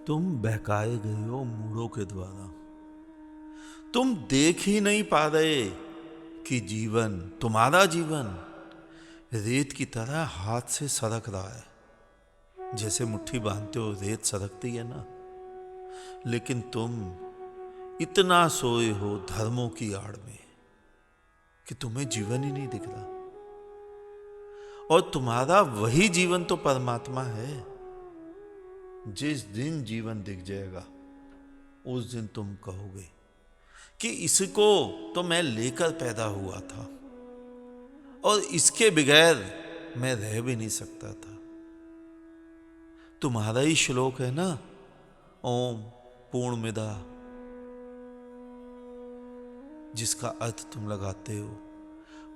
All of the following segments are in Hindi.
तुम बहकाए गए हो मूढ़ों के द्वारा। तुम देख ही नहीं पा रहे कि जीवन, तुम्हारा जीवन रेत की तरह हाथ से सरक रहा है। जैसे मुट्ठी बांधते हो रेत सरकती है ना, लेकिन तुम इतना सोए हो धर्मों की आड़ में कि तुम्हें जीवन ही नहीं दिख रहा। और तुम्हारा वही जीवन तो परमात्मा है। जिस दिन जीवन दिख जाएगा उस दिन तुम कहोगे कि इसको तो मैं लेकर पैदा हुआ था और इसके बगैर मैं रह भी नहीं सकता था। तुम्हारा ही श्लोक है ना, ओम पूर्णमिदा, जिसका अर्थ तुम लगाते हो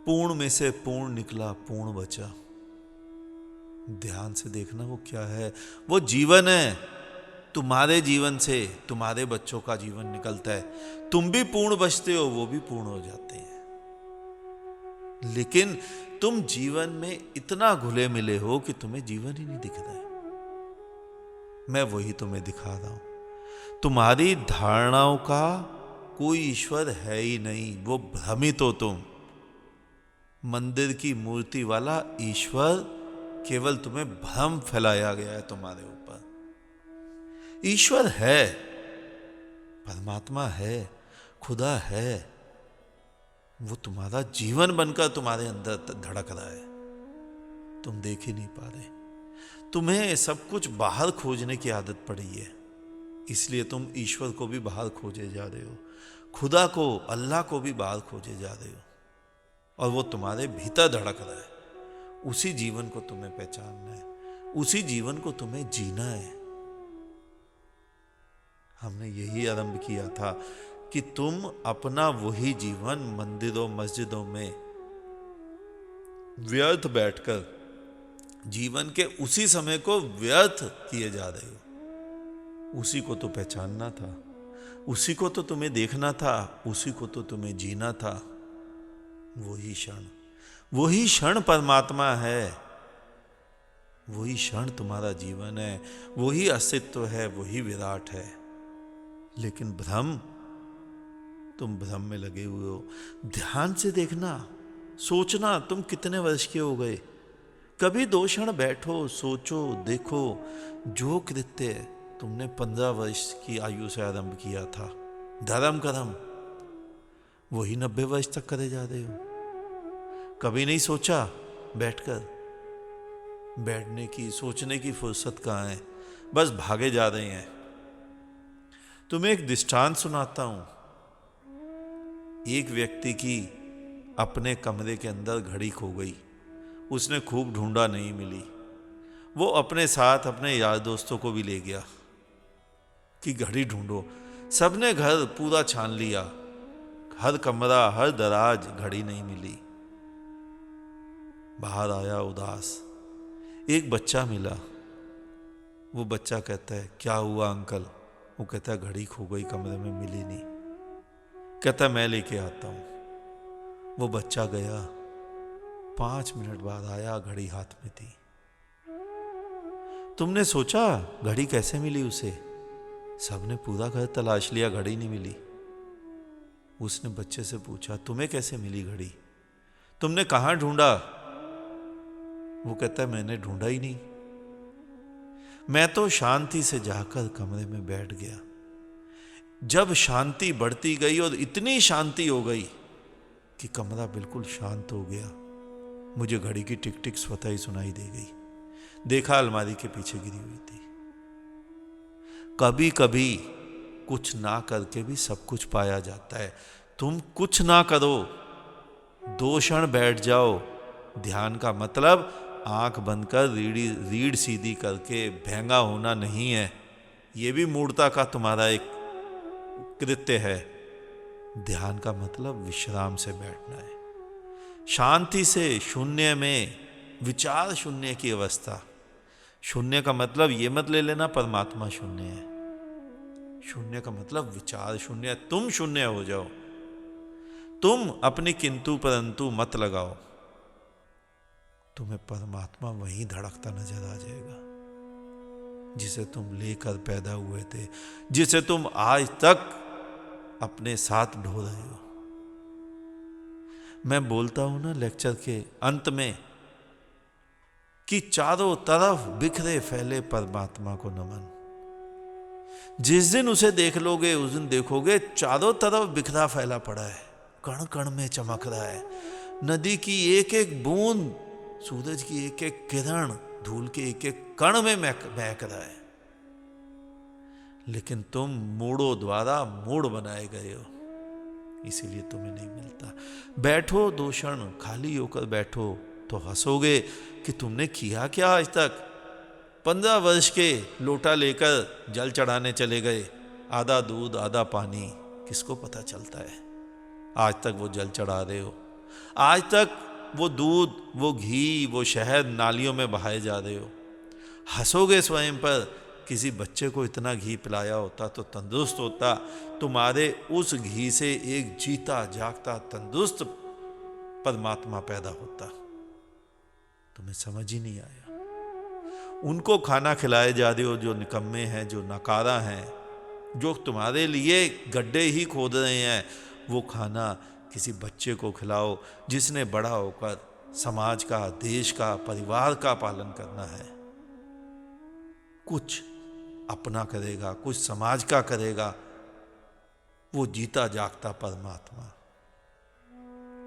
पूर्ण में से पूर्ण निकला, पूर्ण बचा। ध्यान से देखना वो क्या है। वो जीवन है। तुम्हारे जीवन से तुम्हारे बच्चों का जीवन निकलता है। तुम भी पूर्ण बचते हो, वो भी पूर्ण हो जाते हैं। लेकिन तुम जीवन में इतना घुले मिले हो कि तुम्हें जीवन ही नहीं दिख रहा है। मैं वही तुम्हें दिखा रहा हूं। तुम्हारी धारणाओं का कोई ईश्वर है ही नहीं, वो भ्रमित हो तुम। मंदिर की मूर्ति वाला ईश्वर केवल तुम्हें भ्रम फैलाया गया है तुम्हारे ऊपर। ईश्वर है, परमात्मा है, खुदा है। वो तुम्हारा जीवन बनकर तुम्हारे अंदर धड़क रहा है, तुम देख ही नहीं पा रहे। तुम्हें सब कुछ बाहर खोजने की आदत पड़ी है, इसलिए तुम ईश्वर को भी बाहर खोजे जा रहे हो, खुदा को, अल्लाह को भी बाहर खोजे जा रहे हो। और वो तुम्हारे भीतर धड़क रहा है। उसी जीवन को तुम्हें पहचानना है, उसी जीवन को तुम्हें जीना है। हमने यही आरंभ किया था कि तुम अपना वही जीवन मंदिरों मस्जिदों में व्यर्थ बैठकर जीवन के उसी समय को व्यर्थ किए जा रहे हो। उसी को तो पहचानना था, उसी को तो तुम्हें देखना था, उसी को तो तुम्हें जीना था। वही क्षण परमात्मा है। वही क्षण तुम्हारा जीवन है, वही अस्तित्व है, वही विराट है। लेकिन भ्रम, तुम भ्रम में लगे हुए हो। ध्यान से देखना, सोचना तुम कितने वर्ष के हो गए। कभी 2 क्षण बैठो, सोचो, देखो जो कृत्य तुमने 15 वर्ष की आयु से आरंभ किया था, धर्म कर्म, वही 90 वर्ष तक करे जा रहे हो। कभी नहीं सोचा बैठकर? बैठने की, सोचने की फुर्सत कहाँ है, बस भागे जा रहे हैं। तुम्हें एक दृष्टांत सुनाता हूं। एक व्यक्ति की अपने कमरे के अंदर घड़ी खो गई। उसने खूब ढूंढा, नहीं मिली। वो अपने साथ अपने यार दोस्तों को भी ले गया कि घड़ी ढूंढो। सबने घर पूरा छान लिया, हर कमरा, हर दराज, घड़ी नहीं मिली। बाहर आया उदास। एक बच्चा मिला। वो बच्चा कहता है, क्या हुआ अंकल? वो कहता है, घड़ी खो गई, कमरे में मिली नहीं। कहता है, मैं लेके आता हूं। वो बच्चा गया, 5 मिनट बाद आया, घड़ी हाथ में थी। तुमने सोचा घड़ी कैसे मिली उसे? सबने पूरा घर तलाश लिया, घड़ी नहीं मिली। उसने बच्चे से पूछा, तुम्हें कैसे मिली घड़ी? तुमने कहां ढूंढा? वो कहता है, मैंने ढूंढा ही नहीं। मैं तो शांति से जाकर कमरे में बैठ गया। जब शांति बढ़ती गई और इतनी शांति हो गई कि कमरा बिल्कुल शांत हो गया, मुझे घड़ी की टिक टिक स्वतः ही सुनाई दे गई। देखा, अलमारी के पीछे गिरी हुई थी। कभी कभी कुछ ना करके भी सब कुछ पाया जाता है। तुम कुछ ना करो, 2 क्षण बैठ जाओ। ध्यान का मतलब आंख बंद कर रीढ़ सीधी करके भेंगा होना नहीं है। यह भी मूर्खता का तुम्हारा एक कृत्य है। ध्यान का मतलब विश्राम से बैठना है, शांति से, शून्य में, विचार शून्य की अवस्था। शून्य का मतलब ये मत ले लेना परमात्मा शून्य है। शून्य का मतलब विचार शून्य। तुम शून्य हो जाओ। तुम अपनी किंतु परंतु मत लगाओ, तुम्हें परमात्मा वहीं धड़कता नजर आ जाएगा। जिसे तुम लेकर पैदा हुए थे, जिसे तुम आज तक अपने साथ ढो रहे हो। मैं बोलता हूं ना लेक्चर के अंत में कि चारों तरफ बिखरे फैले परमात्मा को नमन। जिस दिन उसे देख लोगे उस दिन देखोगे चारों तरफ बिखरा फैला पड़ा है, कण कण में चमक रहा है। नदी की एक एक बूंद, सूरज की एक एक किरण, धूल के एक एक कण में महक रहा है। लेकिन तुम मूढ़ों द्वारा मूढ़ बनाए गए हो, इसीलिए तुम्हें नहीं मिलता। बैठो 2 क्षण खाली होकर बैठो तो हंसोगे कि तुमने किया क्या आज तक। 15 वर्ष के लोटा लेकर जल चढ़ाने चले गए, आधा दूध आधा पानी, किसको पता चलता है। आज तक वो जल चढ़ा रहे हो, आज तक वो दूध, वो घी, वो शहद नालियों में बहाए जा रहे हो। हंसोगे स्वयं पर, किसी बच्चे को इतना घी पिलाया होता तो तंदुरुस्त होता, तुम्हारे उस घी से एक जीता जागता तंदुरुस्त परमात्मा पैदा होता। तुम्हें समझ ही नहीं आया। उनको खाना खिलाए जा रहे हो जो निकम्मे हैं, जो नकारा हैं, जो तुम्हारे लिए गड्ढे ही खोद रहे हैं। वो खाना किसी बच्चे को खिलाओ जिसने बड़ा होकर समाज का, देश का, परिवार का पालन करना है। कुछ अपना करेगा, कुछ समाज का करेगा, वो जीता जागता परमात्मा।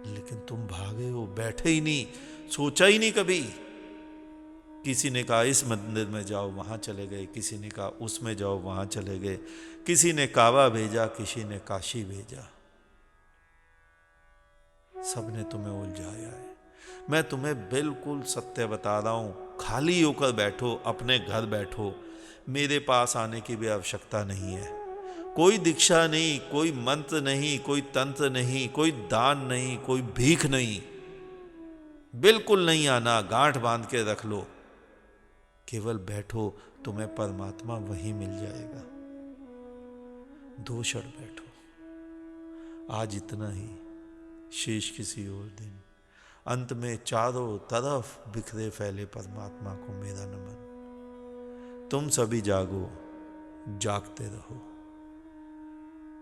लेकिन तुम भागे हो, बैठे ही नहीं, सोचा ही नहीं कभी। किसी ने कहा इस मंदिर में जाओ, वहां चले गए, किसी ने कहा उसमें जाओ, वहां चले गए, किसी ने काबा भेजा, किसी ने काशी भेजा। सबने तुम्हें उलझाया है। मैं तुम्हें बिल्कुल सत्य बता रहा हूं, खाली होकर बैठो, अपने घर बैठो, मेरे पास आने की भी आवश्यकता नहीं है। कोई दीक्षा नहीं, कोई मंत्र नहीं, कोई तंत्र नहीं, कोई दान नहीं, कोई भीख नहीं, बिल्कुल नहीं आना। गांठ बांध के रख लो, केवल बैठो, तुम्हें परमात्मा वहीं मिल जाएगा। 2 क्षण बैठो। आज इतना ही, शेष किसी और दिन। अंत में चारों तरफ बिखरे फैले परमात्मा को मेरा नमन। तुम सभी जागो, जागते रहो।